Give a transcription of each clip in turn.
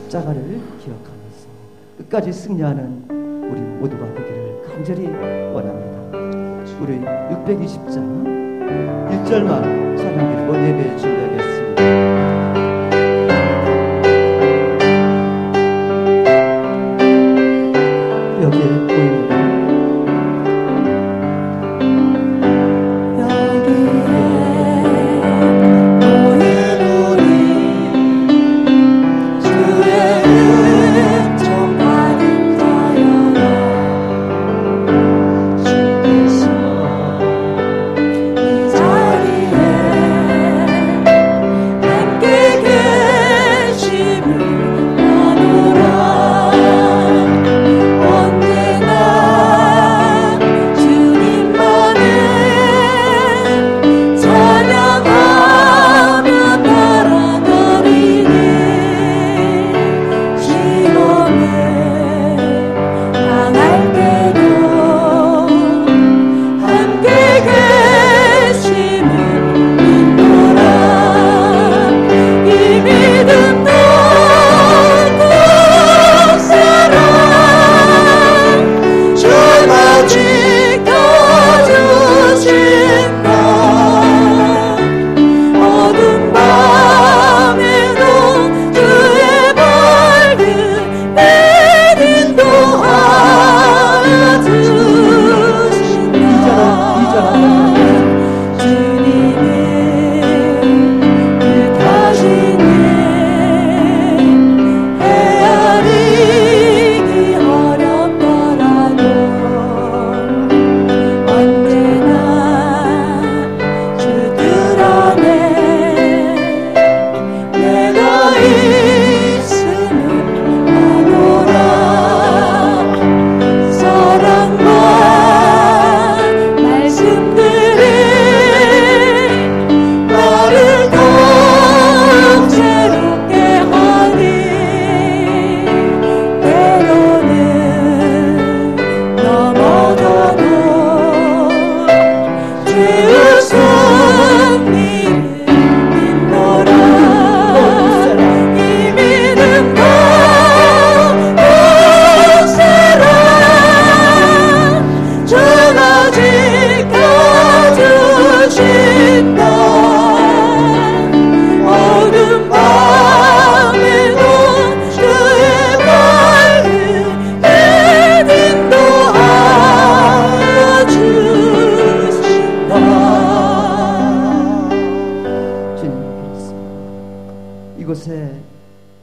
십자가를 기억하면서 끝까지 승리하는 우리 모두가 되기를 간절히 원합니다. 우리 620장 1절만 찬양 드리고 예배 준비하겠습니다. 여기에 보입니다.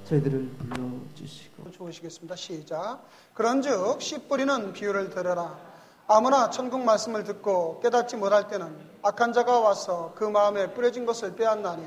저희들을 불러주시고 좋으시겠습니다. 시작. 그런즉 씨 뿌리는 비유를 들으라. 아무나 천국 말씀을 듣고 깨닫지 못할 때는 악한 자가 와서 그 마음에 뿌려진 것을 빼앗나니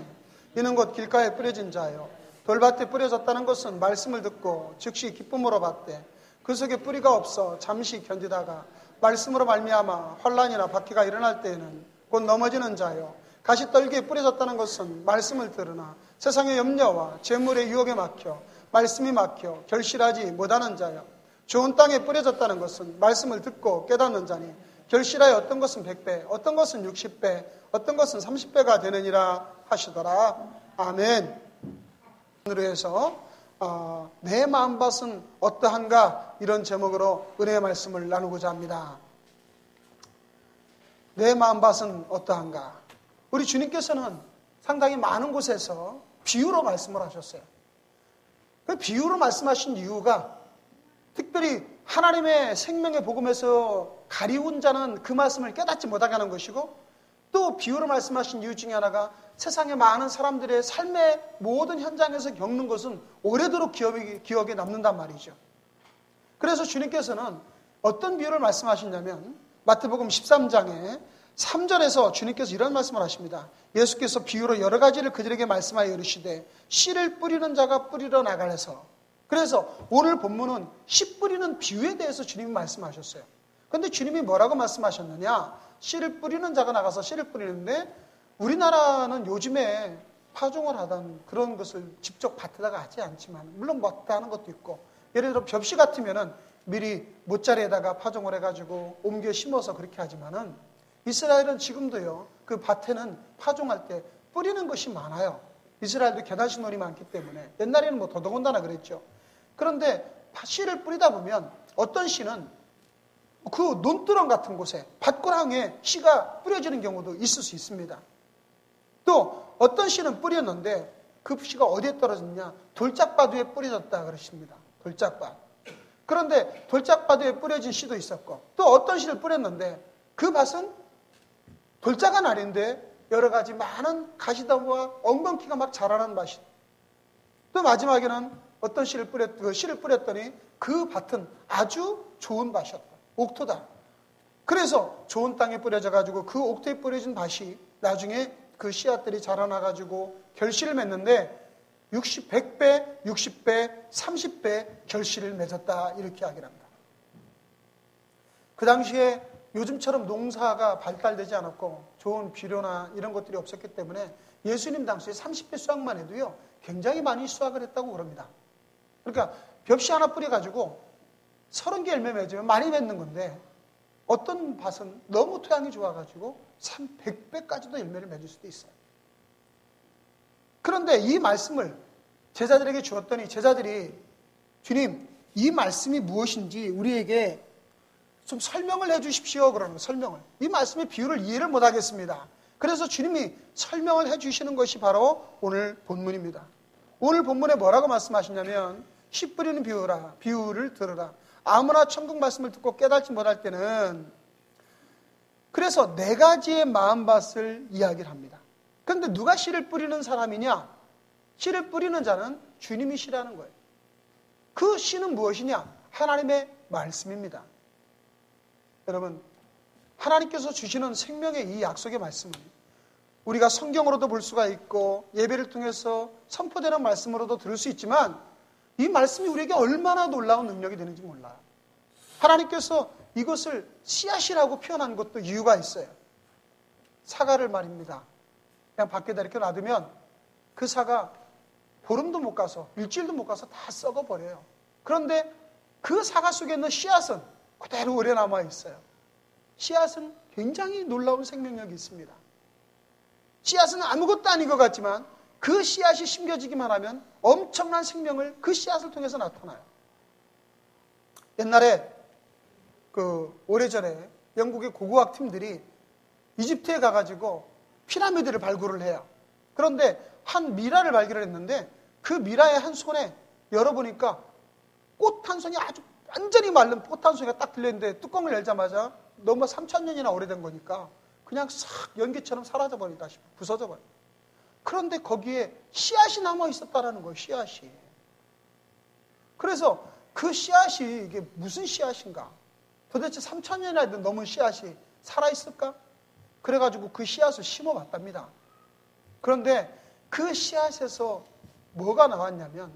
이는 곧 길가에 뿌려진 자요 돌밭에 뿌려졌다는 것은 말씀을 듣고 즉시 기쁨으로 받되 그 속에 뿌리가 없어 잠시 견디다가 말씀으로 말미암아 환난이나 박해가 일어날 때에는 곧 넘어지는 자요 가시떨기에 뿌려졌다는 것은 말씀을 들으나 세상의 염려와 재물의 유혹에 막혀 말씀이 막혀 결실하지 못하는 자요 좋은 땅에 뿌려졌다는 것은 말씀을 듣고 깨닫는 자니 결실하여 어떤 것은 100배 어떤 것은 60배 어떤 것은 30배가 되느니라 하시더라. 아멘. 오늘로 해서 내 마음밭은 어떠한가 이런 제목으로 은혜의 말씀을 나누고자 합니다. 내 마음밭은 어떠한가. 우리 주님께서는 상당히 많은 곳에서 비유로 말씀을 하셨어요. 그 비유로 말씀하신 이유가 특별히 하나님의 생명의 복음에서 가리운 자는 그 말씀을 깨닫지 못하게 하는 것이고 또 비유로 말씀하신 이유 중에 하나가 세상의 많은 사람들의 삶의 모든 현장에서 겪는 것은 오래도록 기억에 남는단 말이죠. 그래서 주님께서는 어떤 비유를 말씀하시냐면 마태복음 13장에 3절에서 주님께서 이런 말씀을 하십니다. 예수께서 비유로 여러 가지를 그들에게 말씀하여 이르시되 씨를 뿌리는 자가 뿌리러 나가래서 그래서 오늘 본문은 씨 뿌리는 비유에 대해서 주님이 말씀하셨어요. 그런데 주님이 뭐라고 말씀하셨느냐? 씨를 뿌리는 자가 나가서 씨를 뿌리는데 우리나라는 요즘에 파종을 하던 그런 것을 직접 밭에다가 하지 않지만 물론 밭에 하는 것도 있고 예를 들어 벽시 같으면은 미리 못자리에다가 파종을 해가지고 옮겨 심어서 그렇게 하지만은 이스라엘은 지금도요 그 밭에는 파종할 때 뿌리는 것이 많아요. 이스라엘도 계단식놀이 많기 때문에 옛날에는 뭐 더더군다나 그랬죠. 그런데 씨를 뿌리다 보면 어떤 씨는 그 논두렁 같은 곳에 밭고랑에 씨가 뿌려지는 경우도 있을 수 있습니다. 또 어떤 씨는 뿌렸는데 그 씨가 어디에 떨어졌냐? 돌짝밭 위에 뿌려졌다 그러십니다. 돌짝밭. 그런데 돌짝밭 위에 뿌려진 씨도 있었고 또 어떤 씨를 뿌렸는데 그 밭은 돌짝은 아닌데 여러 가지 많은 가시나무와 엉겅퀴가 막 자라는 밭이. 또 마지막에는 어떤 씨를 뿌렸더니 그 밭은 아주 좋은 밭이었다. 옥토다. 그래서 좋은 땅에 뿌려져 가지고 그 옥토에 뿌려진 밭이 나중에 그 씨앗들이 자라나 가지고 결실을 맺는데 100배, 60배, 30배 결실을 맺었다. 이렇게 이야기를 합니다. 그 당시에 요즘처럼 농사가 발달되지 않았고 좋은 비료나 이런 것들이 없었기 때문에 예수님 당시에 30배 수확만 해도요 굉장히 많이 수확을 했다고 그럽니다. 그러니까 벽씨 하나 뿌려가지고 30개 열매 맺으면 많이 맺는 건데 어떤 밭은 너무 토양이 좋아가지고 100배까지도 열매를 맺을 수도 있어요. 그런데 이 말씀을 제자들에게 주었더니 제자들이 주님 이 말씀이 무엇인지 우리에게 좀 설명을 해 주십시오. 그러는 거예요. 설명을. 이 말씀의 비유를 이해를 못 하겠습니다. 그래서 주님이 설명을 해 주시는 것이 바로 오늘 본문입니다. 오늘 본문에 뭐라고 말씀하시냐면 씨 뿌리는 비유를 들으라. 아무나 천국 말씀을 듣고 깨닫지 못할 때는 그래서 4가지의 마음밭을 이야기를 합니다. 그런데 누가 씨를 뿌리는 사람이냐? 씨를 뿌리는 자는 주님이 씨라는 거예요. 그 씨는 무엇이냐? 하나님의 말씀입니다. 여러분, 하나님께서 주시는 생명의 이 약속의 말씀은 우리가 성경으로도 볼 수가 있고 예배를 통해서 선포되는 말씀으로도 들을 수 있지만 이 말씀이 우리에게 얼마나 놀라운 능력이 되는지 몰라요. 하나님께서 이것을 씨앗이라고 표현한 것도 이유가 있어요. 사과를 말입니다. 그냥 밖에다 이렇게 놔두면 그 사과 보름도 못 가서 일주일도 못 가서 다 썩어버려요. 그런데 그 사과 속에 있는 씨앗은 그대로 오래 남아 있어요. 씨앗은 굉장히 놀라운 생명력이 있습니다. 씨앗은 아무것도 아닌 것 같지만 그 씨앗이 심겨지기만 하면 엄청난 생명을 그 씨앗을 통해서 나타나요. 옛날에 오래전에 영국의 고고학 팀들이 이집트에 가가지고 피라미드를 발굴을 해요. 그런데 한 미라를 발견을 했는데 그 미라의 한 손에 열어보니까 꽃 한 손이 아주 완전히 마른 꽃 한 송이가 딱 들렸는데 뚜껑을 열자마자 너무 3000년이나 오래된 거니까 그냥 싹 연기처럼 사라져버리다 싶어 부서져버려. 그런데 거기에 씨앗이 남아 있었다라는 거예요. 씨앗이. 그래서 그 씨앗이 이게 무슨 씨앗인가? 도대체 3000년이나 넘은 씨앗이 살아있을까? 그래가지고 그 씨앗을 심어봤답니다. 그런데 그 씨앗에서 뭐가 나왔냐면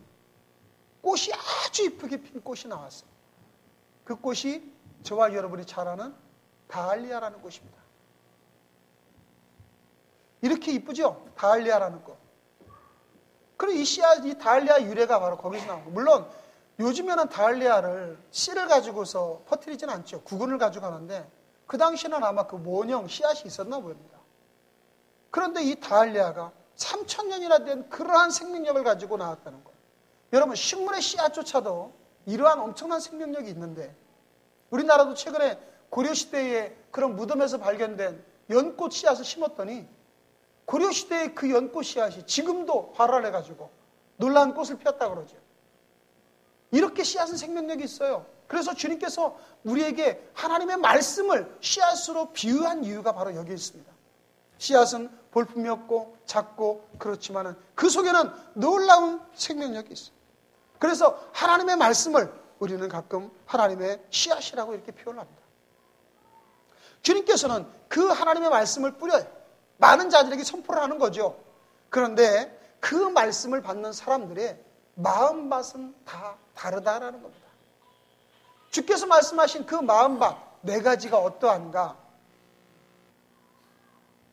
꽃이 아주 이쁘게 핀 꽃이 나왔어요. 그 꽃이 저와 여러분이 잘 아는 다알리아라는 꽃입니다. 이렇게 이쁘죠? 다알리아라는 꽃. 그리고 이 씨앗, 이 다알리아 유래가 바로 거기서 나온 거예요. 물론 요즘에는 다알리아를 씨를 가지고서 퍼뜨리지는 않죠. 구근을 가져가는데 그 당시에는 아마 그 모형 씨앗이 있었나 봅니다. 그런데 이 다알리아가 3000년이나 된 그러한 생명력을 가지고 나왔다는 거예요. 여러분 식물의 씨앗조차도 이러한 엄청난 생명력이 있는데 우리나라도 최근에 고려시대에 그런 무덤에서 발견된 연꽃 씨앗을 심었더니 고려시대의 그 연꽃 씨앗이 지금도 발랄해가지고 놀라운 꽃을 피웠다고 그러죠. 이렇게 씨앗은 생명력이 있어요. 그래서 주님께서 우리에게 하나님의 말씀을 씨앗으로 비유한 이유가 바로 여기 있습니다. 씨앗은 볼품이 없고 작고 그렇지만 그 속에는 놀라운 생명력이 있어요. 그래서 하나님의 말씀을 우리는 가끔 하나님의 씨앗이라고 이렇게 표현합니다. 주님께서는 그 하나님의 말씀을 뿌려요. 많은 자들에게 선포를 하는 거죠. 그런데 그 말씀을 받는 사람들의 마음밭은 다 다르다라는 겁니다. 주께서 말씀하신 그 마음밭 4가지가 어떠한가?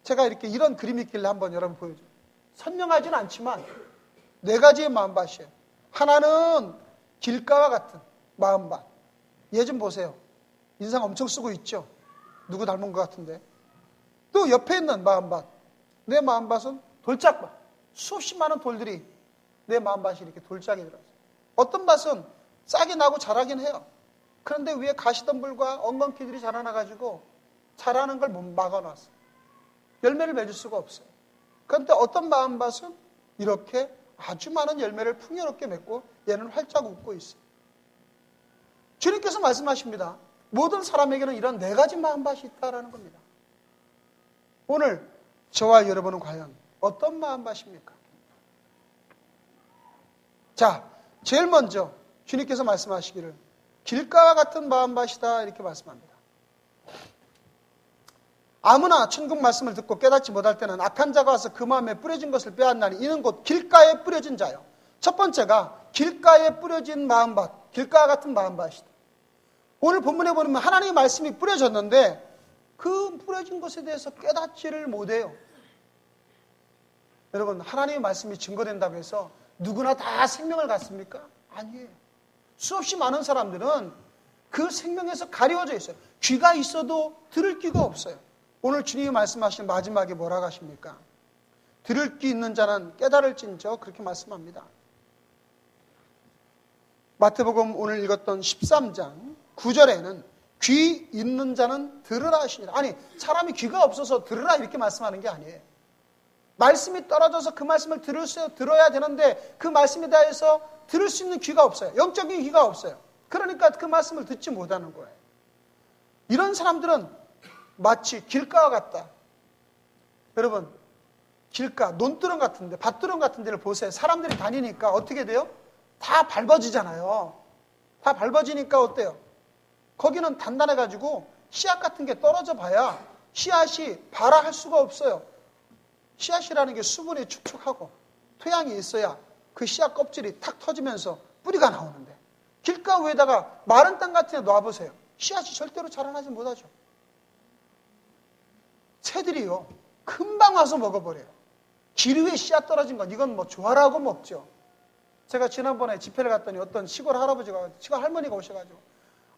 제가 이렇게 이런 그림이 있길래 한번 여러분 보여줘요. 선명하지는 않지만 4가지의 마음밭이에요. 하나는 길가와 같은 마음밭. 얘 좀 보세요. 인상 엄청 쓰고 있죠? 누구 닮은 것 같은데. 또 옆에 있는 마음밭. 내 마음밭은 돌짝밭. 수없이 많은 돌들이 내 마음밭이 이렇게 돌짝이 들어서 어떤 밭은 싹이 나고 자라긴 해요. 그런데 위에 가시덤불과 엉겅퀴들이 자라나가지고 자라는 걸 못 막아놨어. 열매를 맺을 수가 없어요. 그런데 어떤 마음밭은 이렇게 아주 많은 열매를 풍요롭게 맺고 얘는 활짝 웃고 있어요. 주님께서 말씀하십니다. 모든 사람에게는 이런 네 가지 마음밭이 있다라는 겁니다. 오늘 저와 여러분은 과연 어떤 마음밭입니까? 자, 제일 먼저 주님께서 말씀하시기를 길가와 같은 마음밭이다 이렇게 말씀합니다. 아무나 천국 말씀을 듣고 깨닫지 못할 때는 악한 자가 와서 그 마음에 뿌려진 것을 빼앗나니 이는 곧 길가에 뿌려진 자요. 첫 번째가 길가에 뿌려진 마음밭, 길가와 같은 마음밭이다. 오늘 본문에 보면 하나님의 말씀이 뿌려졌는데 그 뿌려진 것에 대해서 깨닫지를 못해요. 여러분, 하나님의 말씀이 증거된다고 해서 누구나 다 생명을 갖습니까? 아니에요. 수없이 많은 사람들은 그 생명에서 가려져 있어요. 귀가 있어도 들을 귀가 없어요. 오늘 주님이 말씀하신 마지막에 뭐라고 하십니까? 들을 귀 있는 자는 깨달을진저 그렇게 말씀합니다. 마태복음 오늘 읽었던 13장 9절에는 귀 있는 자는 들으라 하시니라. 아니, 사람이 귀가 없어서 들으라 이렇게 말씀하는 게 아니에요. 말씀이 떨어져서 그 말씀을 들어야 되는데 그 말씀에 대해서 들을 수 있는 귀가 없어요. 영적인 귀가 없어요. 그러니까 그 말씀을 듣지 못하는 거예요. 이런 사람들은 마치 길가와 같다. 여러분, 길가, 논두렁 같은데, 밭두렁 같은 데를 보세요. 사람들이 다니니까 어떻게 돼요? 다 밟아지잖아요. 다 밟아지니까 어때요? 거기는 단단해가지고 씨앗 같은 게 떨어져 봐야 씨앗이 발아할 수가 없어요. 씨앗이라는 게 수분이 축축하고 토양이 있어야 그 씨앗 껍질이 탁 터지면서 뿌리가 나오는데 길가 위에다가 마른 땅 같은 데 놔보세요. 씨앗이 절대로 자라나지 못하죠. 새들이요, 금방 와서 먹어버려요. 길 위에 씨앗 떨어진 건 이건 뭐 좋아라고 먹죠. 제가 지난번에 집회를 갔더니 어떤 시골 할아버지가, 시골 할머니가 오셔가지고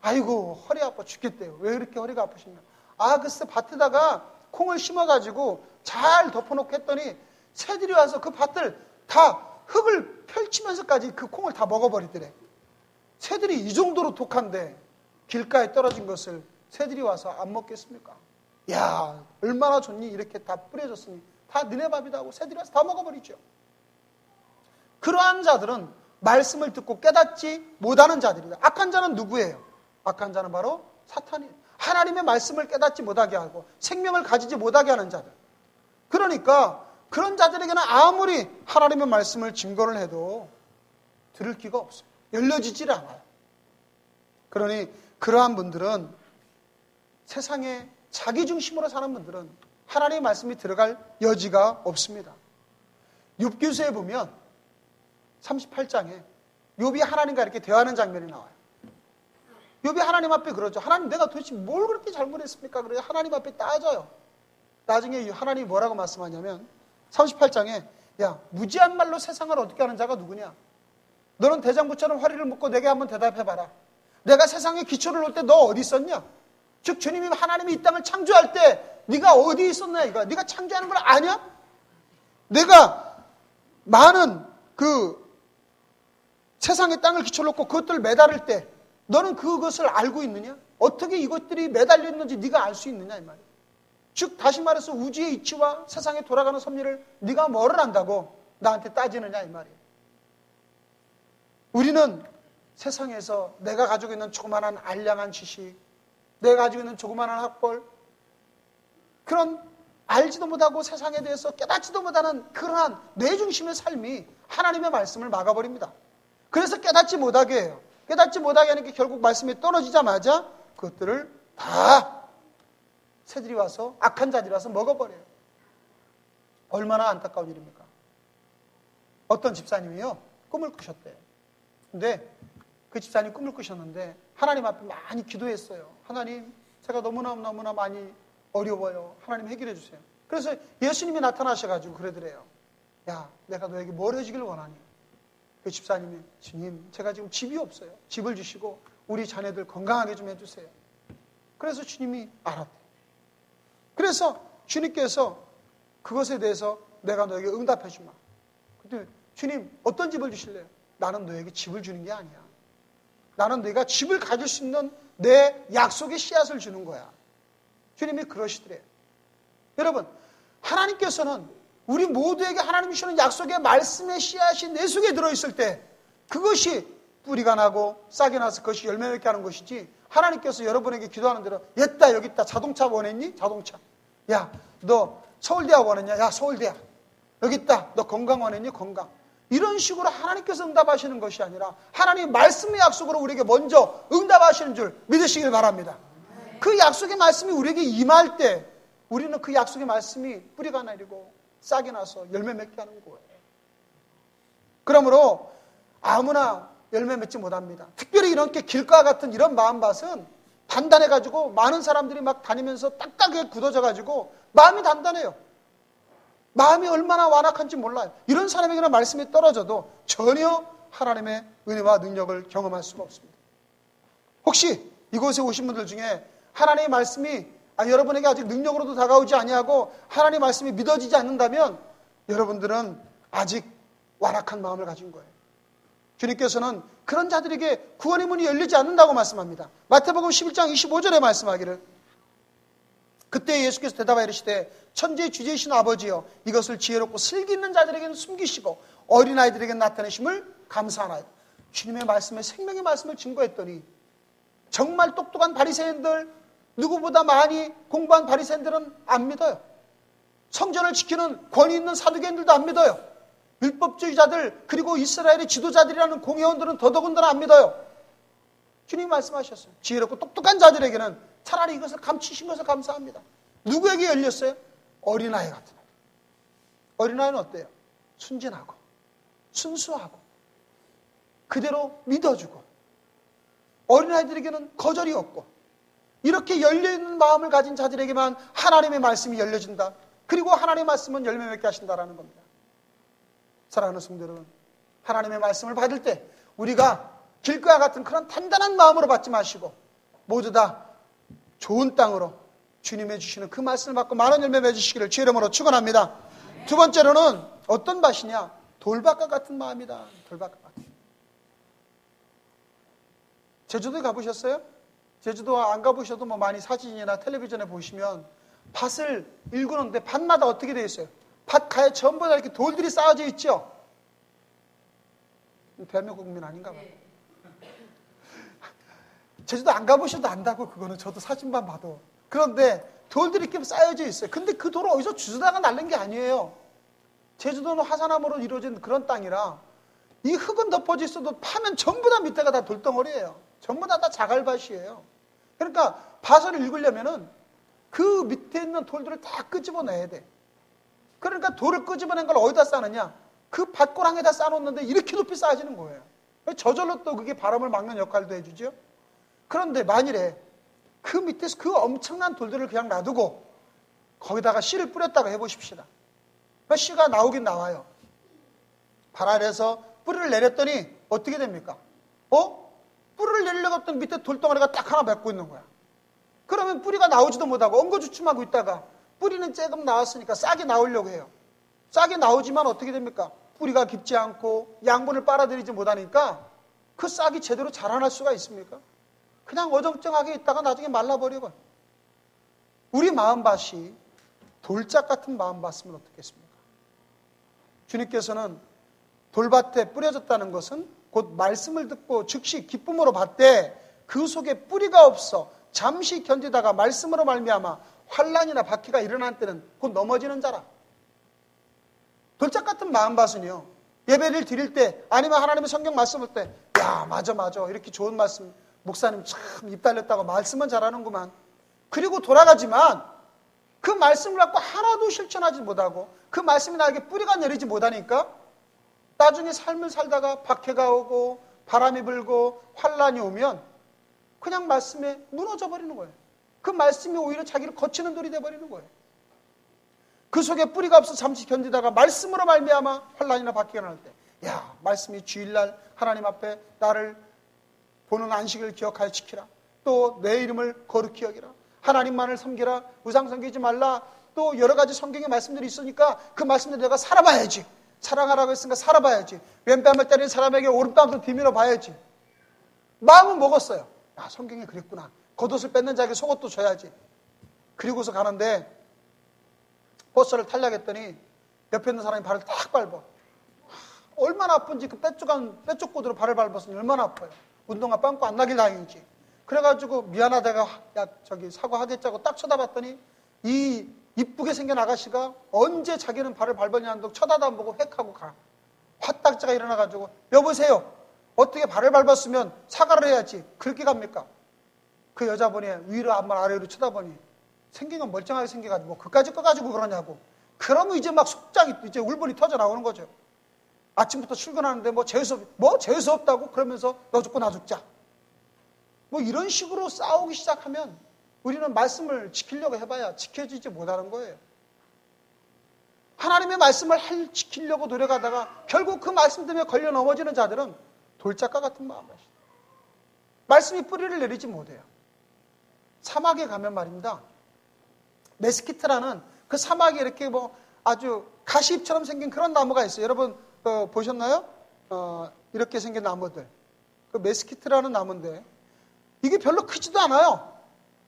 아이고 허리 아파 죽겠대요. 왜 이렇게 허리가 아프신가? 아, 글쎄 밭에다가 콩을 심어가지고 잘 덮어놓고 했더니 새들이 와서 그 밭을 다 흙을 펼치면서까지 그 콩을 다 먹어버리더래. 새들이 이 정도로 독한데 길가에 떨어진 것을 새들이 와서 안 먹겠습니까? 야, 얼마나 좋니? 이렇게 다 뿌려졌으니 다 너네 밥이다 하고 새들이 와서 다 먹어버리죠. 그러한 자들은 말씀을 듣고 깨닫지 못하는 자들이다. 악한 자는 누구예요? 악한 자는 바로 사탄이에요. 하나님의 말씀을 깨닫지 못하게 하고 생명을 가지지 못하게 하는 자들. 그러니까 그런 자들에게는 아무리 하나님의 말씀을 증거를 해도 들을 귀가 없어요. 열려지질 않아요. 그러니 그러한 분들은 세상에 자기 중심으로 사는 분들은 하나님의 말씀이 들어갈 여지가 없습니다. 욥기서에 보면 38장에 욥이 하나님과 이렇게 대화하는 장면이 나와요. 욥이 하나님 앞에 그러죠. 하나님, 내가 도대체 뭘 그렇게 잘못했습니까? 그래서 하나님 앞에 따져요. 나중에 하나님이 뭐라고 말씀하냐면 38장에 야, 무지한 말로 세상을 어떻게 하는 자가 누구냐? 너는 대장부처럼 허리를 묶고 내게 한번 대답해봐라. 내가 세상에 기초를 놓을 때 너 어디 있었냐? 즉 주님이 하나님이 이 땅을 창조할 때 네가 어디 있었냐 이거. 네가 창조하는 걸 아냐? 내가 많은 그 세상의 땅을 기초로 놓고 그것들을 매달을 때 너는 그것을 알고 있느냐? 어떻게 이것들이 매달려 있는지 네가 알 수 있느냐 이 말이에요. 즉 다시 말해서 우주의 이치와 세상에 돌아가는 섭리를 네가 뭐를 안다고 나한테 따지느냐 이 말이에요. 우리는 세상에서 내가 가지고 있는 조그마한 알량한 지식, 내가 가지고 있는 조그마한 학벌, 그런 알지도 못하고 세상에 대해서 깨닫지도 못하는 그러한 뇌 중심의 삶이 하나님의 말씀을 막아버립니다. 그래서 깨닫지 못하게 해요. 깨닫지 못하게 하는 게 결국 말씀이 떨어지자마자 그것들을 다 새들이 와서, 악한 자들이 와서 먹어버려요. 얼마나 안타까운 일입니까? 어떤 집사님이요, 꿈을 꾸셨대요. 근데 그 집사님 꿈을 꾸셨는데 하나님 앞에 많이 기도했어요. 하나님, 제가 너무나 많이 어려워요. 하나님 해결해 주세요. 그래서 예수님이 나타나셔가지고 그러더래요. 야, 내가 너에게 뭘 해주길 원하니? 그 집사님이, 주님, 제가 지금 집이 없어요. 집을 주시고 우리 자녀들 건강하게 좀 해주세요. 그래서 주님이 알았대요. 그래서 주님께서 그것에 대해서 내가 너에게 응답해 주마. 그때 주님 어떤 집을 주실래요? 나는 너에게 집을 주는 게 아니야. 나는 네가 집을 가질 수 있는 내 약속의 씨앗을 주는 거야. 주님이 그러시더래요. 여러분, 하나님께서는 우리 모두에게 하나님이 주시는 약속의 말씀의 씨앗이 내 속에 들어있을 때 그것이 뿌리가 나고 싹이 나서 그것이 열매 맺게 하는 것이지, 하나님께서 여러분에게 기도하는 대로 얘다 여기 있다 자동차 원했니? 자동차. 야, 너 서울대학 원했냐? 야, 서울대학. 여기 있다. 너 건강 원했니? 건강. 이런 식으로 하나님께서 응답하시는 것이 아니라 하나님 말씀의 약속으로 우리에게 먼저 응답하시는 줄 믿으시길 바랍니다. 그 약속의 말씀이 우리에게 임할 때 우리는 그 약속의 말씀이 뿌리가 내리고 싹이 나서 열매 맺게 하는 거예요. 그러므로 아무나 열매 맺지 못합니다. 특별히 이렇게 길가 같은 이런 마음밭은 단단해가지고 많은 사람들이 막 다니면서 딱딱하게 굳어져가지고 마음이 단단해요. 마음이 얼마나 완악한지 몰라요. 이런 사람에게는 말씀이 떨어져도 전혀 하나님의 은혜와 능력을 경험할 수가 없습니다. 혹시 이곳에 오신 분들 중에 하나님의 말씀이 여러분에게 아직 능력으로도 다가오지 아니하고 하나님의 말씀이 믿어지지 않는다면 여러분들은 아직 완악한 마음을 가진 거예요. 주님께서는 그런 자들에게 구원의 문이 열리지 않는다고 말씀합니다. 마태복음 11장 25절에 말씀하기를, 그때 예수께서 대답하여 이르시되 천지의 주제이신 아버지여, 이것을 지혜롭고 슬기 있는 자들에게는 숨기시고 어린아이들에게 나타내심을 감사하나이다. 주님의 말씀에 생명의 말씀을 증거했더니 정말 똑똑한 바리새인들, 누구보다 많이 공부한 바리새인들은 안 믿어요. 성전을 지키는 권위 있는 사두개인들도 안 믿어요. 율법주의자들 그리고 이스라엘의 지도자들이라는 공회원들은 더더군다나 안 믿어요. 주님이 말씀하셨어요. 지혜롭고 똑똑한 자들에게는 차라리 이것을 감추신 것을 감사합니다. 누구에게 열렸어요? 어린아이 같은 아이. 어린아이는 어때요? 순진하고 순수하고 그대로 믿어주고, 어린아이들에게는 거절이 없고, 이렇게 열려있는 마음을 가진 자들에게만 하나님의 말씀이 열려진다. 그리고 하나님의 말씀은 열매 맺게 하신다라는 겁니다. 사랑하는 성도 여러분, 하나님의 말씀을 받을 때 우리가 길가와 같은 그런 단단한 마음으로 받지 마시고 모두 다 좋은 땅으로 주님의 주시는 그 말씀을 받고 많은 열매 맺으시기를 주의 이름으로 축원합니다. 두 번째로는 어떤 밭이냐? 돌밭과 같은 마음이다. 돌밭과 같은. 제주도에 가보셨어요? 제주도 안 가보셔도 뭐 많이 사진이나 텔레비전에 보시면 밭을 일구는데 밭마다 어떻게 되어 있어요? 밭 가에 전부 다 이렇게 돌들이 쌓아져 있죠? 대한민국 국민 아닌가 봐요. 제주도 안 가보셔도 안다고, 그거는 저도 사진만 봐도. 그런데 돌들이 이렇게 쌓여져 있어요. 근데 그 돌을 어디서 주스다가 날린 게 아니에요. 제주도는 화산암으로 이루어진 그런 땅이라 이 흙은 덮어져 있어도 파면 전부 다 밑에가 다 돌덩어리예요. 전부 다 자갈밭이에요. 그러니까 밭을 읽으려면은 그 밑에 있는 돌들을 다 끄집어내야 돼. 그러니까 돌을 끄집어낸 걸 어디다 쌓느냐? 그 밭고랑에다 쌓아놓는데 이렇게 높이 쌓아지는 거예요. 저절로 또 그게 바람을 막는 역할도 해주죠. 그런데 만일에 그 밑에서 그 엄청난 돌들을 그냥 놔두고 거기다가 씨를 뿌렸다고 해보십시다. 씨가 나오긴 나와요. 발 아래에서 뿌리를 내렸더니 어떻게 됩니까? 뿌리를 내리려고 했더니 밑에 돌덩어리가 딱 하나 맺고 있는 거야. 그러면 뿌리가 나오지도 못하고 엉거주춤하고 있다가 뿌리는 조금 나왔으니까 싹이 나오려고 해요. 싹이 나오지만 어떻게 됩니까? 뿌리가 깊지 않고 양분을 빨아들이지 못하니까 그 싹이 제대로 자라날 수가 있습니까? 그냥 어정쩡하게 있다가 나중에 말라버리고. 우리 마음밭이 돌짝 같은 마음밭이면 어떻겠습니까? 주님께서는 돌밭에 뿌려졌다는 것은 곧 말씀을 듣고 즉시 기쁨으로 받되 그 속에 뿌리가 없어 잠시 견디다가 말씀으로 말미암아 환난이나 박해가 일어난 때는 곧 넘어지는 자라. 돌짝 같은 마음밭은요, 예배를 드릴 때 아니면 하나님의 성경 말씀 볼 때 야 맞아 이렇게 좋은 말씀 목사님 참 입 달렸다고 말씀은 잘하는구만. 그리고 돌아가지만 그 말씀을 갖고 하나도 실천하지 못하고 그 말씀이 나에게 뿌리가 내리지 못하니까 나중에 삶을 살다가 박해가 오고 바람이 불고 환란이 오면 그냥 말씀에 무너져 버리는 거예요. 그 말씀이 오히려 자기를 거치는 돌이 돼버리는 거예요. 그 속에 뿌리가 없어 잠시 견디다가 말씀으로 말미암아 환란이나 박해가 날 때, 야 말씀이 주일날 하나님 앞에 나를 보는 안식을 기억하여 지키라. 또 내 이름을 거룩히 여기라. 하나님만을 섬기라. 우상 섬기지 말라. 또 여러 가지 성경의 말씀들이 있으니까 그 말씀대로 내가 살아봐야지. 사랑하라고 했으니까 살아봐야지. 왼뺨을 때린 사람에게 오른뺨도 뒤밀어 봐야지. 마음은 먹었어요. 아, 성경이 그랬구나. 겉옷을 뺏는 자에게 속옷도 줘야지. 그리고서 가는데 버스를 타려고 했더니 옆에 있는 사람이 발을 딱 밟아. 얼마나 아픈지 그 뾰족고드로 발을 밟았으니 얼마나 아파요. 운동화 빵꾸 안 나길 다행이지. 그래가지고 미안하다가 야 저기 사과하겠자고 딱 쳐다봤더니 이 이쁘게 생긴 아가씨가 언제 자기는 발을 밟았냐는 둥 쳐다도 안 보고 획 하고 가. 화딱지가 일어나가지고 여보세요. 어떻게 발을 밟았으면 사과를 해야지. 그렇게 갑니까? 그 여자분이 위로 아래로 쳐다보니 생긴 건 멀쩡하게 생겨가지고 뭐 그까짓 거 가지고 그러냐고. 그러면 이제 막 속장이 이제 울분이 터져 나오는 거죠. 아침부터 출근하는데 뭐 재수 없다고 그러면서 너 죽고 나 죽자. 뭐 이런 식으로 싸우기 시작하면 우리는 말씀을 지키려고 해봐야 지켜지지 못하는 거예요. 하나님의 말씀을 지키려고 노력하다가 결국 그 말씀 때문에 걸려 넘어지는 자들은 돌짝과 같은 마음이죠. 말씀이 뿌리를 내리지 못해요. 사막에 가면 말입니다. 메스키트라는 그 사막에 이렇게 뭐 아주 가시잎처럼 생긴 그런 나무가 있어요. 여러분 보셨나요? 이렇게 생긴 나무들. 그 메스키트라는 나무인데 이게 별로 크지도 않아요.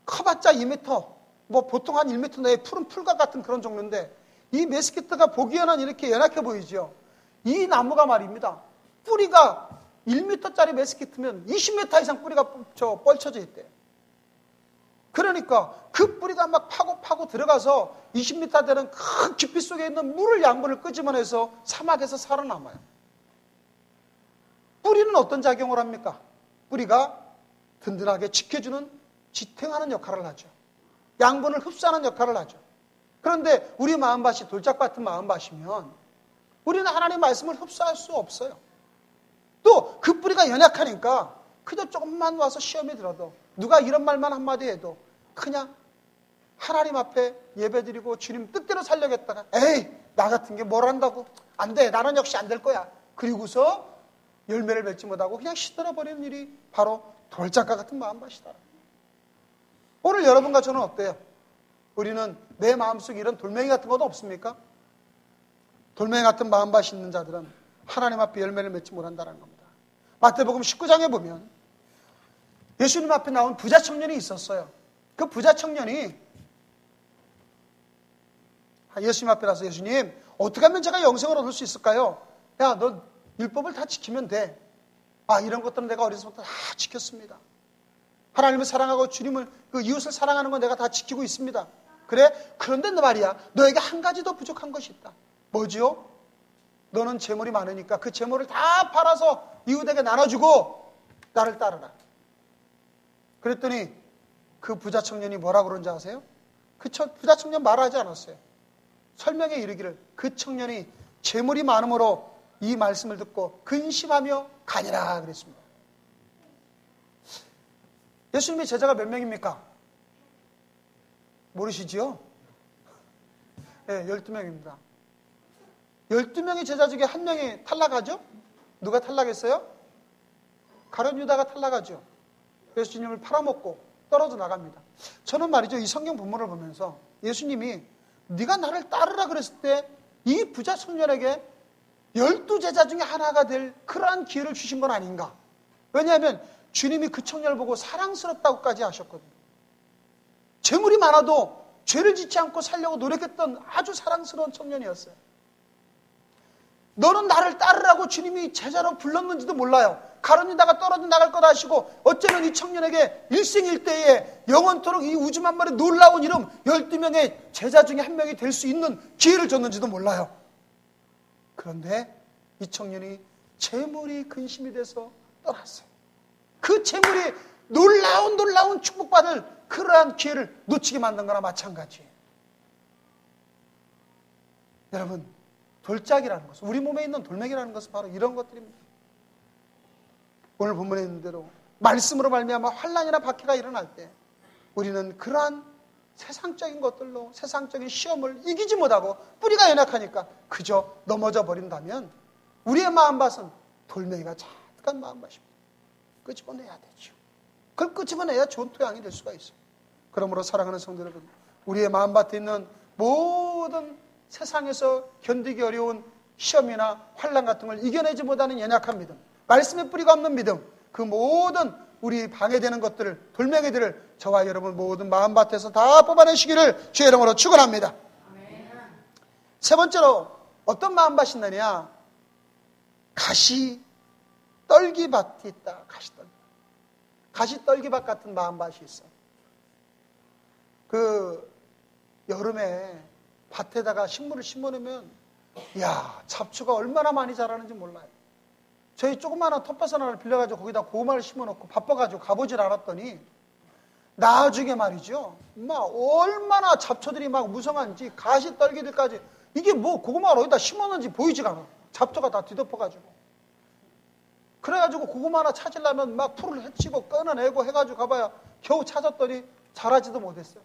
커봤자 2m, 뭐 보통 한 1m 내에 푸른 풀과 같은 그런 종류인데 이 메스키트가 보기에는 이렇게 연약해 보이죠. 이 나무가 말입니다. 뿌리가 1m짜리 메스키트면 20m 이상 뿌리가 뻘쳐져 있대요. 그러니까 그 뿌리가 막 파고 들어가서 20m 되는 큰 깊이 속에 있는 물을 양분을 끄집어내서 사막에서 살아남아요. 뿌리는 어떤 작용을 합니까? 뿌리가 든든하게 지켜주는 지탱하는 역할을 하죠. 양분을 흡수하는 역할을 하죠. 그런데 우리 마음밭이 돌짝 같은 마음밭이면 우리는 하나님의 말씀을 흡수할 수 없어요. 또 그 뿌리가 연약하니까 그저 조금만 와서 시험이 들어도 누가 이런 말만 한마디 해도 그냥 하나님 앞에 예배드리고 주님 뜻대로 살려겠다가 에이 나 같은 게 뭘 한다고 안 돼 나는 역시 안 될 거야. 그리고서 열매를 맺지 못하고 그냥 시들어버리는 일이 바로 돌짝과 같은 마음밭이다. 오늘 여러분과 저는 어때요? 우리는 내 마음속에 이런 돌멩이 같은 것도 없습니까? 돌멩이 같은 마음밭이 있는 자들은 하나님 앞에 열매를 맺지 못한다는 겁니다. 마태복음 19장에 보면 예수님 앞에 나온 부자 청년이 있었어요. 그 부자 청년이 예수님 앞에 나서 예수님 어떻게 하면 제가 영생을 얻을 수 있을까요? 야, 너 율법을 다 지키면 돼. 아, 이런 것들은 내가 어려서부터 다 지켰습니다. 하나님을 사랑하고 주님을 그 이웃을 사랑하는 건 내가 다 지키고 있습니다. 그래? 그런데 너 말이야. 너에게 한 가지 더 부족한 것이 있다. 뭐지요? 너는 재물이 많으니까 그 재물을 다 팔아서 이웃에게 나눠주고 나를 따르라. 그랬더니 그 부자 청년이 뭐라고 그런지 아세요? 그 부자 청년 말하지 않았어요. 설명에 이르기를 그 청년이 재물이 많음으로 이 말씀을 듣고 근심하며 가니라 그랬습니다. 예수님의 제자가 몇 명입니까? 모르시지요? 네, 12명입니다. 12명의 제자 중에 한 명이 탈락하죠? 누가 탈락했어요? 가룟 유다가 탈락하죠. 예수님을 팔아먹고 떨어져 나갑니다. 저는 말이죠, 이 성경 본문을 보면서 예수님이 네가 나를 따르라 그랬을 때 이 부자 청년에게 12제자 중에 하나가 될 그러한 기회를 주신 건 아닌가. 왜냐하면 주님이 그 청년을 보고 사랑스럽다고까지 하셨거든요. 재물이 많아도 죄를 짓지 않고 살려고 노력했던 아주 사랑스러운 청년이었어요. 너는 나를 따르라고 주님이 제자로 불렀는지도 몰라요. 가룟 유다가 떨어져 나갈 거다 하시고 어쩌면 이 청년에게 일생일대에 영원토록 이 우주 만물의 놀라운 이름 12명의 제자 중에 한 명이 될 수 있는 기회를 줬는지도 몰라요. 그런데 이 청년이 재물이 근심이 돼서 떠났어요. 그 재물이 놀라운 축복받을 그러한 기회를 놓치게 만든 거나 마찬가지예요. 여러분, 돌짝이라는 것은, 우리 몸에 있는 돌멩이라는 것은 바로 이런 것들입니다. 오늘 본문에 있는 대로 말씀으로 말미암아 환난이나 박해가 일어날 때 우리는 그러한 세상적인 것들로 세상적인 시험을 이기지 못하고 뿌리가 연약하니까 그저 넘어져 버린다면 우리의 마음밭은 돌멩이가 자득한 마음밭입니다. 끄집어내야 되죠. 그걸 끄집어내야 좋은 토양이 될 수가 있어요. 그러므로 사랑하는 성도 여러분, 우리의 마음밭에 있는 모든 세상에서 견디기 어려운 시험이나 환난 같은 걸 이겨내지 못하는 연약한 믿음, 말씀의 뿌리가 없는 믿음, 그 모든 우리 방해되는 것들을, 돌멩이들을 저와 여러분 모든 마음밭에서 다 뽑아내시기를 주의 이름으로 축원합니다. 세 번째로 어떤 마음밭이 있느냐? 가시 떨기밭이 있다. 가시 떨기밭 같은 마음밭이 있어. 그 여름에 밭에다가 식물을 심어놓으면 잡초가 얼마나 많이 자라는지 몰라요. 저희 조그마한 텃밭 하나를 빌려가지고 거기다 고구마를 심어놓고 바빠가지고 가보질 않았더니 나중에 말이죠. 막 얼마나 잡초들이 막 무성한지 가시 떨기들까지 이게 뭐 고구마를 어디다 심었는지 보이지가 않아. 잡초가 다 뒤덮어가지고. 그래가지고 고구마 하나 찾으려면 막 풀을 헤치고 끊어내고 해가지고 가봐야 겨우 찾았더니 자라지도 못했어요.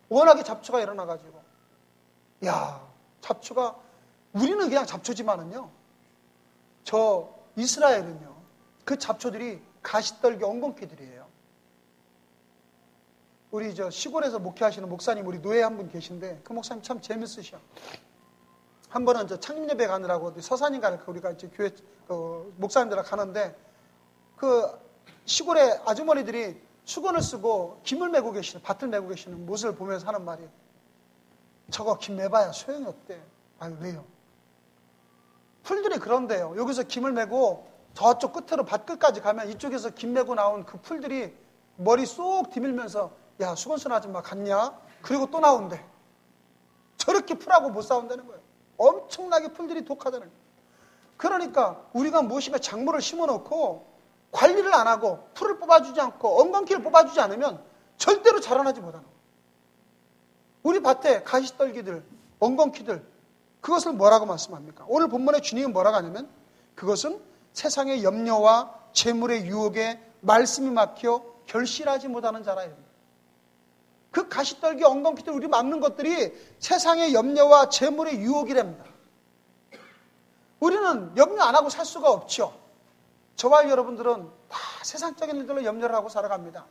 워낙에 잡초가 일어나가지고. 잡초가 우리는 그냥 잡초지만은요. 저 이스라엘은요. 그 잡초들이 가시떨기 엉겅퀴들이에요. 우리 저 시골에서 목회하시는 목사님 우리 노예 한 분 계신데 그 목사님 참 재밌으셔. 한 번은 저 창립예배 가느라고 서산인가를 우리가 이제 교회 목사님들하고 가는데 그 시골의 아주머니들이 수건을 쓰고 김을 메고 계시는 밭을 메고 계시는 모습을 보면서 하는 말이에요. 저거 김 메봐야 소용이 없대. 아유 왜요? 풀들이 그런데요. 여기서 김을 메고 저쪽 끝으로 밭 끝까지 가면 이쪽에서 김 메고 나온 그 풀들이 머리 쏙 디밀면서 야 수건순 아줌마 갔냐? 그리고 또 나온대. 저렇게 풀하고 못 싸운다는 거예요. 엄청나게 풀들이 독하다는 거예요. 그러니까 우리가 무엇인가 작물을 심어놓고 관리를 안 하고 풀을 뽑아주지 않고 엉겅퀴를 뽑아주지 않으면 절대로 자라나지 못하는 거예요. 우리 밭에 가시떨기들, 엉겅퀴들 그것을 뭐라고 말씀합니까? 오늘 본문에 주님은 뭐라고 하냐면 그것은 세상의 염려와 재물의 유혹에 말씀이 막혀 결실하지 못하는 자라. 그 가시떨기 엉겅퀴들 우리 막는 것들이 세상의 염려와 재물의 유혹이랍니다. 우리는 염려 안 하고 살 수가 없죠. 저와 여러분들은 다 세상적인 일들로 염려를 하고 살아갑니다.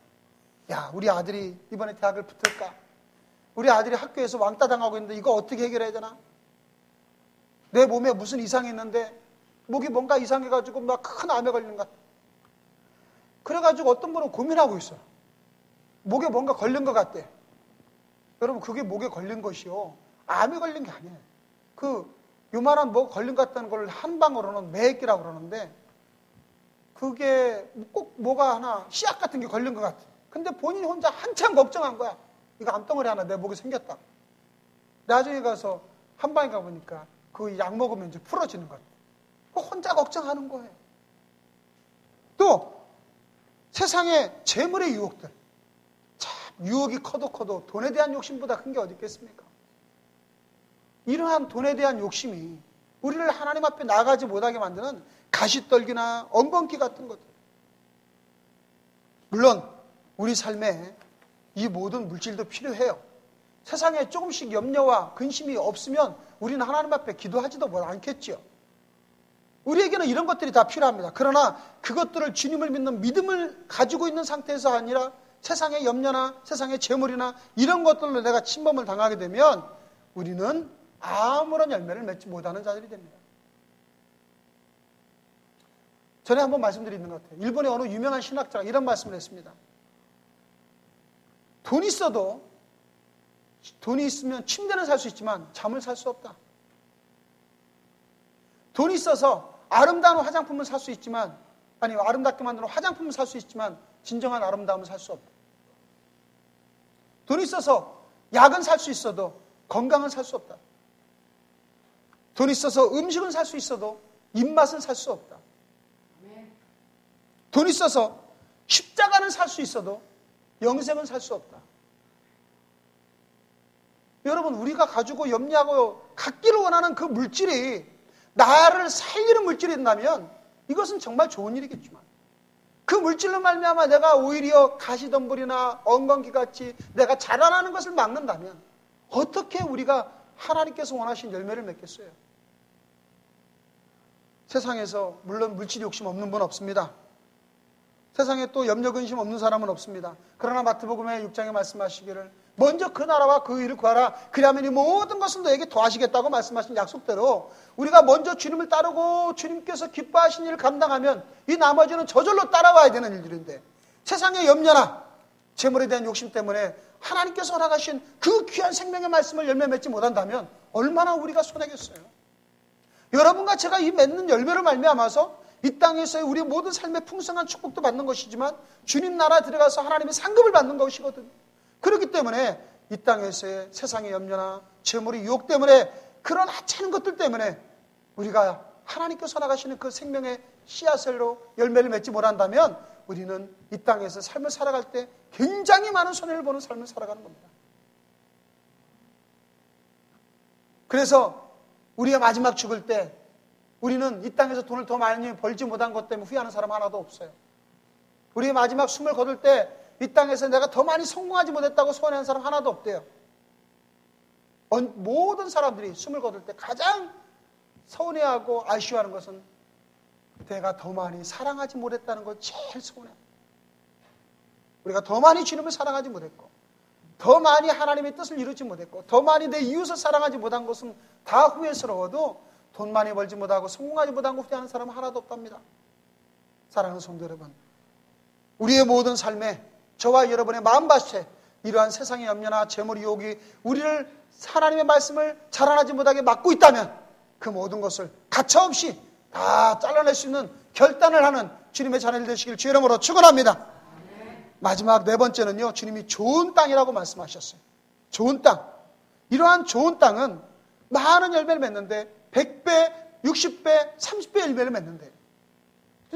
우리 아들이 이번에 대학을 붙을까? 우리 아들이 학교에서 왕따 당하고 있는데 이거 어떻게 해결해야 되나? 내 몸에 무슨 이상이 있는데 목이 뭔가 이상해가지고 막 큰 암에 걸린 것 같아. 그래가지고 어떤 분은 고민하고 있어요. 목에 뭔가 걸린 것 같대. 여러분 그게 목에 걸린 것이요. 암에 걸린 게 아니에요. 그 요만한 목 걸린 것 같다는 걸 한방으로는 매액기라고 그러는데 그게 꼭 뭐가 하나 씨앗 같은 게 걸린 것 같아. 근데 본인이 혼자 한참 걱정한 거야. 이거 암덩어리 하나 내 목에 생겼다. 나중에 가서 한방에 가보니까 그 약 먹으면 이제 풀어지는 것 같아. 혼자 걱정하는 거예요. 또 세상의 재물의 유혹들. 참 유혹이 커도 돈에 대한 욕심보다 큰 게 어디 있겠습니까? 이러한 돈에 대한 욕심이 우리를 하나님 앞에 나아가지 못하게 만드는 가시떨기나 엉겅퀴 같은 것들. 물론 우리 삶에 이 모든 물질도 필요해요. 세상에 조금씩 염려와 근심이 없으면 우리는 하나님 앞에 기도하지도 않겠죠. 우리에게는 이런 것들이 다 필요합니다. 그러나 그것들을 주님을 믿는 믿음을 가지고 있는 상태에서 아니라 세상의 염려나 세상의 재물이나 이런 것들로 내가 침범을 당하게 되면 우리는 아무런 열매를 맺지 못하는 자들이 됩니다. 전에 한번 말씀드린 것 같아요. 일본의 어느 유명한 신학자가 이런 말씀을 했습니다. 돈이 있으면 침대는 살 수 있지만 잠을 살 수 없다. 돈이 있어서 아름다운 화장품을 살 수 있지만, 아름답게 만드는 화장품을 살 수 있지만 진정한 아름다움을 살 수 없다. 돈이 있어서 약은 살 수 있어도 건강은 살 수 없다. 돈이 있어서 음식은 살 수 있어도 입맛은 살 수 없다. 돈이 있어서 십자가는 살 수 있어도 영생은 살 수 없다. 여러분 우리가 가지고 염려하고 갖기를 원하는 그 물질이 나를 살리는 물질이 된다면 이것은 정말 좋은 일이겠지만 그 물질로 말미암아 내가 오히려 가시덤불이나 엉겅퀴같이 내가 자라나는 것을 막는다면 어떻게 우리가 하나님께서 원하신 열매를 맺겠어요? 세상에서 물론 물질 욕심 없는 분 없습니다. 세상에 또 염려 근심 없는 사람은 없습니다. 그러나 마태복음의 6장에 말씀하시기를 먼저 그 나라와 그 일을 구하라. 그러면 이 모든 것을 너에게 더하시겠다고 말씀하신 약속대로 우리가 먼저 주님을 따르고 주님께서 기뻐하신 일을 감당하면 이 나머지는 저절로 따라와야 되는 일들인데, 세상의 염려나 재물에 대한 욕심 때문에 하나님께서 허락하신 그 귀한 생명의 말씀을 열매 맺지 못한다면 얼마나 우리가 손해겠어요. 여러분과 제가 이 맺는 열매를 말미암아서 이 땅에서의 우리 모든 삶의 풍성한 축복도 받는 것이지만 주님 나라 들어가서 하나님의 상급을 받는 것이거든요. 그렇기 때문에 이 땅에서의 세상의 염려나 재물의 유혹 때문에, 그런 하찮은 것들 때문에 우리가 하나님께서 나가시는 그 생명의 씨앗으로 열매를 맺지 못한다면 우리는 이 땅에서 삶을 살아갈 때 굉장히 많은 손해를 보는 삶을 살아가는 겁니다. 그래서 우리가 마지막 죽을 때 우리는 이 땅에서 돈을 더 많이 벌지 못한 것 때문에 후회하는 사람 하나도 없어요. 우리의 마지막 숨을 거둘 때 이 땅에서 내가 더 많이 성공하지 못했다고 소원하는 사람 하나도 없대요. 모든 사람들이 숨을 거둘 때 가장 서운해하고 아쉬워하는 것은 내가 더 많이 사랑하지 못했다는 걸 제일 서운해요. 우리가 더 많이 주님을 사랑하지 못했고, 더 많이 하나님의 뜻을 이루지 못했고, 더 많이 내 이웃을 사랑하지 못한 것은 다 후회스러워도 돈 많이 벌지 못하고 성공하지 못한 거 후회하는 사람은 하나도 없답니다. 사랑하는 성도 여러분, 우리의 모든 삶에 저와 여러분의 마음밭에 이러한 세상의 염려나 재물 유혹이 우리를 하나님의 말씀을 자라나지 못하게 막고 있다면 그 모든 것을 가차없이 다 잘라낼 수 있는 결단을 하는 주님의 자녀들 되시길 주의 이름으로 축원합니다. 마지막 네 번째는요, 주님이 좋은 땅이라고 말씀하셨어요. 좋은 땅. 이러한 좋은 땅은 많은 열매를 맺는데 100배, 60배, 30배 열매를 맺는데,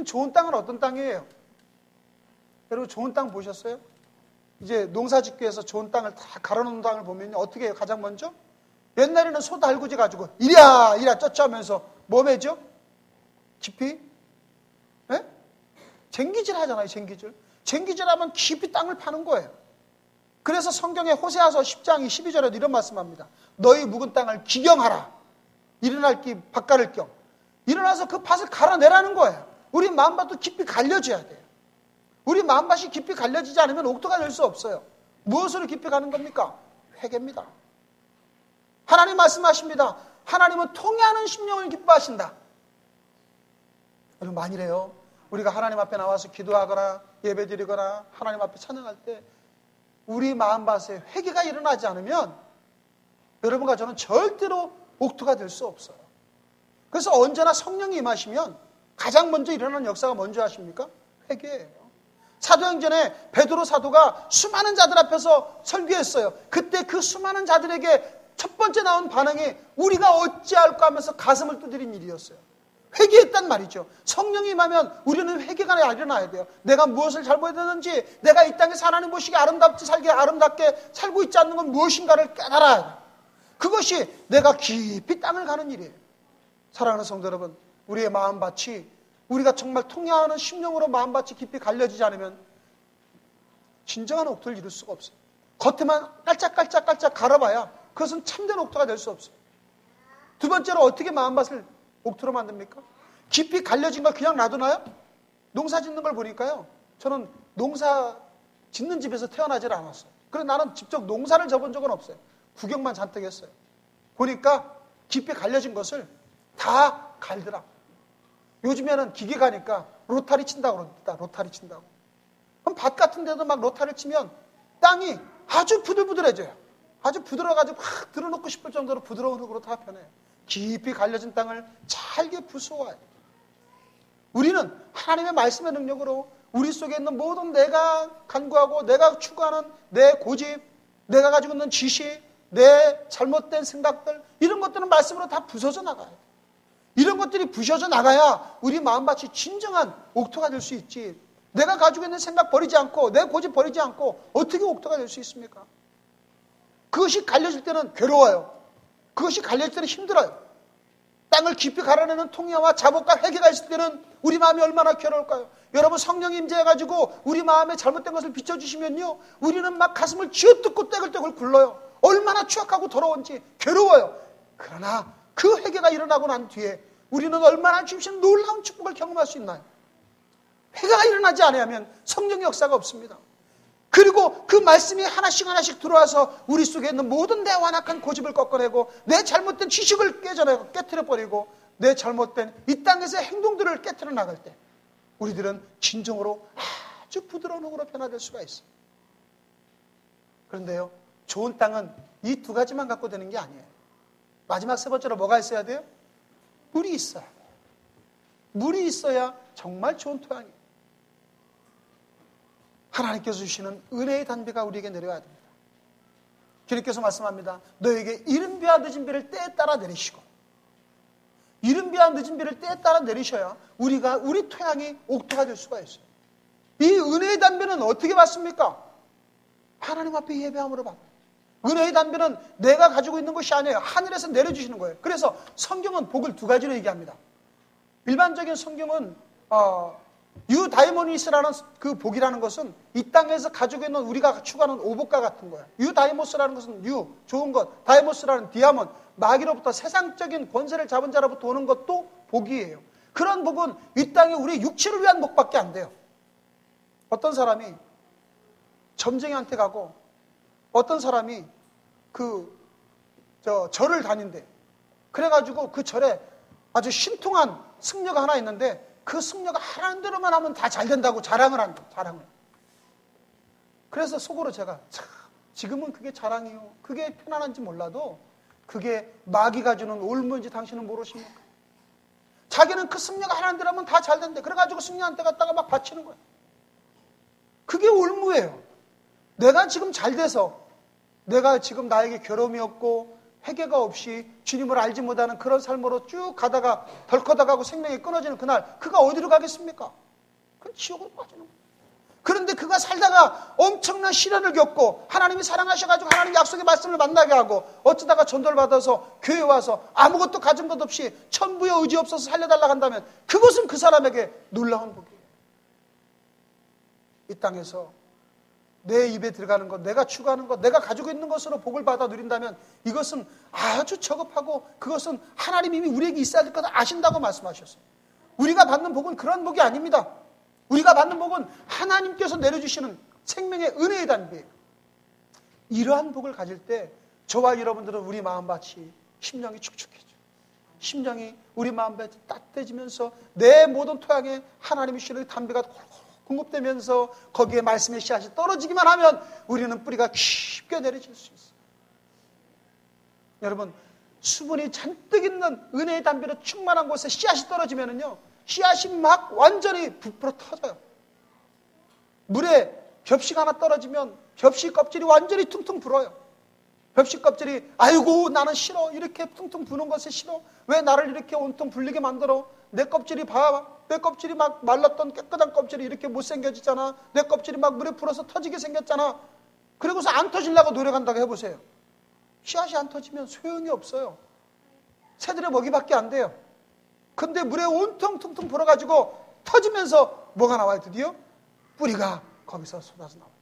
좋은 땅은 어떤 땅이에요? 여러분 좋은 땅 보셨어요? 이제 농사짓기에서 좋은 땅을 다 갈아놓은 땅을 보면 어떻게 해요? 가장 먼저 옛날에는 소 달구지 가지고 이랴 쩌쩌 하면서 뭐 매죠? 깊이? 네? 쟁기질 하잖아요. 쟁기질 하면 깊이 땅을 파는 거예요. 그래서 성경에 호세아서 10장 12절에도 이런 말씀합니다. 너희 묵은 땅을 기경하라. 일어날 기 밭갈을 겸. 일어나서 그 밭을 갈아내라는 거예요. 우리 마음밭도 깊이 갈려져야 돼요. 우리 마음밭이 깊이 갈려지지 않으면 옥토가 될 수 없어요. 무엇으로 깊이 가는 겁니까? 회개입니다. 하나님 말씀하십니다. 하나님은 통회하는 심령을 기뻐하신다. 여러분 만일에요, 우리가 하나님 앞에 나와서 기도하거나 예배드리거나 하나님 앞에 찬양할 때 우리 마음밭에 회개가 일어나지 않으면 여러분과 저는 절대로 옥토가 될 수 없어요. 그래서 언제나 성령이 임하시면 가장 먼저 일어나는 역사가 뭔지 아십니까? 회개예요. 사도행전에 베드로 사도가 수많은 자들 앞에서 설교했어요. 그때 그 수많은 자들에게 첫 번째 나온 반응이 우리가 어찌할까 하면서 가슴을 두드린 일이었어요. 회개했단 말이죠. 성령이 임하면 우리는 회개가 일어나야 돼요. 내가 무엇을 잘못했는지, 내가 이 땅에서 하나님 보시기에 아름답게 살고 있지 않는 건 무엇인가를 깨달아야 돼요. 그것이 내가 깊이 땅을 가는 일이에요. 사랑하는 성도 여러분, 우리의 마음밭이 우리가 정말 통회하는 심령으로 마음밭이 깊이 갈려지지 않으면 진정한 옥토를 이룰 수가 없어요. 겉에만 깔짝깔짝 갈아봐야 그것은 참된 옥토가 될 수 없어요. 두 번째로 어떻게 마음밭을 옥토로 만듭니까? 깊이 갈려진 걸 그냥 놔두나요? 농사 짓는 걸 보니까요, 저는 농사 짓는 집에서 태어나질 않았어요. 그래서 나는 직접 농사를 져본 적은 없어요. 구경만 잔뜩 했어요. 보니까 깊이 갈려진 것을 다 갈더라. 요즘에는 기계 가니까 로타리 친다고 그럽니다. 로타리 친다고. 그럼 밭 같은 데도 막 로타리 치면 땅이 아주 부들부들해져요. 아주 부드러워가지고 확 들어놓고 싶을 정도로 부드러운 흙으로 다 변해요. 깊이 갈려진 땅을 잘게 부수어와요. 우리는 하나님의 말씀의 능력으로 우리 속에 있는 모든 내가 간구하고 내가 추구하는 내 고집, 내가 가지고 있는 지식, 내 잘못된 생각들, 이런 것들은 말씀으로 다 부서져 나가요. 이런 것들이 부셔져 나가야 우리 마음밭이 진정한 옥토가 될 수 있지. 내가 가지고 있는 생각 버리지 않고 내 고집 버리지 않고 어떻게 옥토가 될 수 있습니까? 그것이 갈려질 때는 괴로워요. 그것이 갈려질 때는 힘들어요. 땅을 깊이 갈아내는 통회와 자복과 회개가 있을 때는 우리 마음이 얼마나 괴로울까요? 여러분 성령이 임재해가지고 우리 마음에 잘못된 것을 비춰주시면요, 우리는 막 가슴을 쥐어뜯고 떼글떼글 굴러요. 얼마나 추악하고 더러운지 괴로워요. 그러나 그 회개가 일어나고 난 뒤에 우리는 얼마나 주신 놀라운 축복을 경험할 수 있나요? 회개가 일어나지 않으면 성령의 역사가 없습니다. 그리고 그 말씀이 하나씩 하나씩 들어와서 우리 속에 있는 모든 내 완악한 고집을 꺾어내고 내 잘못된 지식을 깨뜨려버리고 내 잘못된 이 땅에서의 행동들을 깨뜨려 나갈 때 우리들은 진정으로 아주 부드러운 흙으로 변화될 수가 있어요. 그런데요, 좋은 땅은 이 두 가지만 갖고 되는 게 아니에요. 마지막 세 번째로 뭐가 있어야 돼요? 물이 있어야 돼요. 물이 있어야 정말 좋은 토양이에요. 하나님께서 주시는 은혜의 단비가 우리에게 내려야 됩니다. 주님께서 말씀합니다. 너에게 이른 비와 늦은 비를 때에 따라 내리시고, 이른 비와 늦은 비를 때에 따라 내리셔야 우리 토양이 옥토가 될 수가 있어요. 이 은혜의 단비는 어떻게 받습니까? 하나님 앞에 예배함으로 받아요. 은혜의 단비는 내가 가지고 있는 것이 아니에요. 하늘에서 내려주시는 거예요. 그래서 성경은 복을 두 가지로 얘기합니다. 일반적인 성경은 유다이모니스라는 그 복이라는 것은 이 땅에서 가지고 있는 우리가 추구하는 오복과 같은 거예요. 유다이모스라는 것은 좋은 것, 다이모스라는 디아몬, 마귀로부터 세상적인 권세를 잡은 자로부터 오는 것도 복이에요. 그런 복은 이 땅에 우리 육체를 위한 복밖에 안 돼요. 어떤 사람이 점쟁이한테 가고 어떤 사람이 절을 다닌대. 그래가지고 그 절에 아주 신통한 승려가 하나 있는데 그 승려가 하라는 대로만 하면 다 잘 된다고 자랑을 한다. 자랑을. 그래서 속으로 제가 지금은 그게 자랑이요. 그게 편안한지 몰라도 그게 마귀가 주는 올무인지 당신은 모르십니까? 자기는 그 승려가 하라는 대로 하면 다 잘 된대. 그래가지고 승려한테 갔다가 막 바치는 거예요. 그게 올무예요. 내가 지금 잘 돼서 내가 지금 나에게 괴로움이 없고 회개가 없이 주님을 알지 못하는 그런 삶으로 쭉 가다가 덜커다가고 생명이 끊어지는 그날 그가 어디로 가겠습니까? 그건 지옥으로 빠지는 거예요. 그런데 그가 살다가 엄청난 시련을 겪고 하나님이 사랑하셔가지고 하나님 약속의 말씀을 만나게 하고 어쩌다가 전도를 받아서 교회에 와서 아무것도 가진 것 없이 천부의 의지 없어서 살려달라고 한다면 그것은 그 사람에게 놀라운 복이에요. 이 땅에서 내 입에 들어가는 것, 내가 추구하는 것, 내가 가지고 있는 것으로 복을 받아 누린다면 이것은 아주 저급하고 그것은 하나님이 이미 우리에게 있어야 될 것을 아신다고 말씀하셨어요. 우리가 받는 복은 그런 복이 아닙니다. 우리가 받는 복은 하나님께서 내려주시는 생명의 은혜의 단비예요. 이러한 복을 가질 때 저와 여러분들은 우리 마음밭이 심령이 축축해져. 심령이 우리 마음밭이 따뜻해지면서 내 모든 토양에 하나님이 주시는 단비가 공급되면서 거기에 말씀의 씨앗이 떨어지기만 하면 우리는 뿌리가 깊게 내려질 수 있어요. 여러분, 수분이 잔뜩 있는 은혜의 단비로 충만한 곳에 씨앗이 떨어지면은요, 씨앗이 막 완전히 부풀어 터져요. 물에 겹식 하나 떨어지면 겹식 껍질이 완전히 퉁퉁 불어요. 겹식 껍질이 아이고 나는 싫어, 이렇게 퉁퉁 부는 것이 싫어, 왜 나를 이렇게 온통 불리게 만들어, 내 껍질이 봐봐, 내 껍질이 막 말랐던 깨끗한 껍질이 이렇게 못생겨지잖아, 내 껍질이 막 물에 불어서 터지게 생겼잖아. 그리고서 안 터지려고 노력한다고 해보세요. 씨앗이 안 터지면 소용이 없어요. 새들의 먹이밖에 안 돼요. 근데 물에 온통 퉁퉁 불어가지고 터지면서 뭐가 나와요? 드디어 뿌리가 거기서 쏟아져 나와요.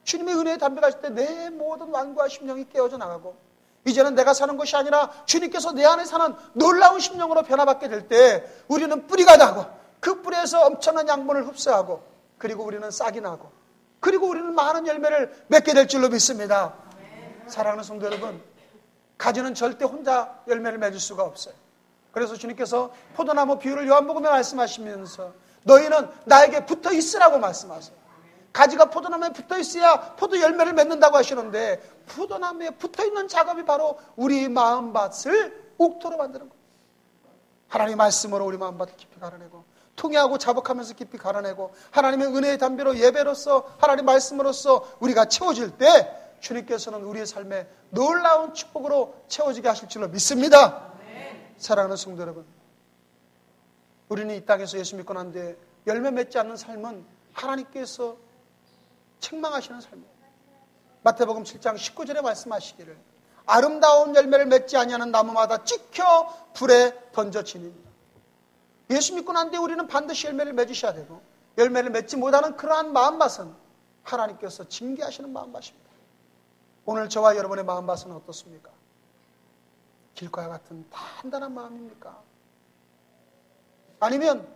주님의 은혜의 담배가 있을 때 내 모든 완고와 심령이 깨어져 나가고 이제는 내가 사는 것이 아니라 주님께서 내 안에 사는 놀라운 심령으로 변화받게 될 때 우리는 뿌리가 나고 그 뿌리에서 엄청난 양분을 흡수하고 그리고 우리는 싹이 나고 그리고 우리는 많은 열매를 맺게 될 줄로 믿습니다. 사랑하는 성도 여러분, 가지는 절대 혼자 열매를 맺을 수가 없어요. 그래서 주님께서 포도나무 비유를 요한복음에 말씀하시면서 너희는 나에게 붙어 있으라고 말씀하세요. 가지가 포도나무에 붙어 있어야 포도 열매를 맺는다고 하시는데 포도나무에 붙어 있는 작업이 바로 우리 마음밭을 옥토로 만드는 거예요. 하나님의 말씀으로 우리 마음밭을 깊이 갈아내고 통회하고 자복하면서 깊이 갈아내고 하나님의 은혜의 담비로 예배로서 하나님의 말씀으로서 우리가 채워질 때 주님께서는 우리의 삶에 놀라운 축복으로 채워지게 하실 줄로 믿습니다. 사랑하는 성도 여러분, 우리는 이 땅에서 예수 믿고 난 뒤에 열매 맺지 않는 삶은 하나님께서 책망하시는 삶이에요. 마태복음 7장 19절에 말씀하시기를 아름다운 열매를 맺지 아니하는 나무마다 찍혀 불에 던져지니라. 예수 믿고 난 뒤에 우리는 반드시 열매를 맺으셔야 되고 열매를 맺지 못하는 그러한 마음밭은 하나님께서 징계하시는 마음밭입니다. 오늘 저와 여러분의 마음밭은 어떻습니까? 길과 같은 단단한 마음입니까? 아니면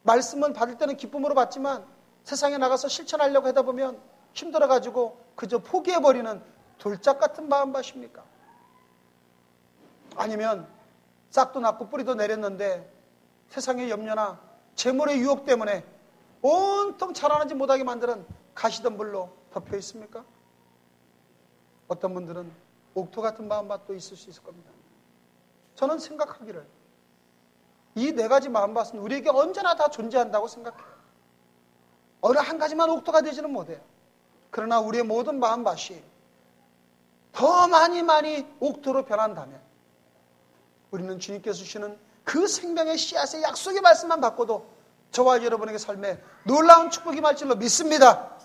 말씀을 받을 때는 기쁨으로 받지만 세상에 나가서 실천하려고 하다 보면 힘들어가지고 그저 포기해버리는 돌짝 같은 마음밭입니까? 아니면 싹도 났고 뿌리도 내렸는데 세상의 염려나 재물의 유혹 때문에 온통 자라나지 못하게 만드는 가시덤불로 덮여 있습니까? 어떤 분들은 옥토 같은 마음밭도 있을 수 있을 겁니다. 저는 생각하기를 이 네 가지 마음밭은 우리에게 언제나 다 존재한다고 생각해요. 어느 한 가지만 옥토가 되지는 못해요. 그러나 우리의 모든 마음밭이 더 많이 옥토로 변한다면 우리는 주님께서 주시는 그 생명의 씨앗의 약속의 말씀만 받고도 저와 여러분에게 삶에 놀라운 축복이 임할 줄로 믿습니다.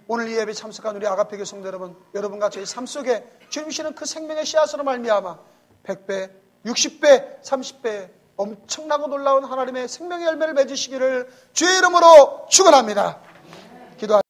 오늘 이 예배 참석한 우리 아가페교 성도 여러분, 여러분과 저희 삶 속에 주님 주시는 그 생명의 씨앗으로 말미암아 100배, 60배, 30배 엄청나고 놀라운 하나님의 생명의 열매를 맺으시기를 주의 이름으로 축원합니다. 기도하십시오.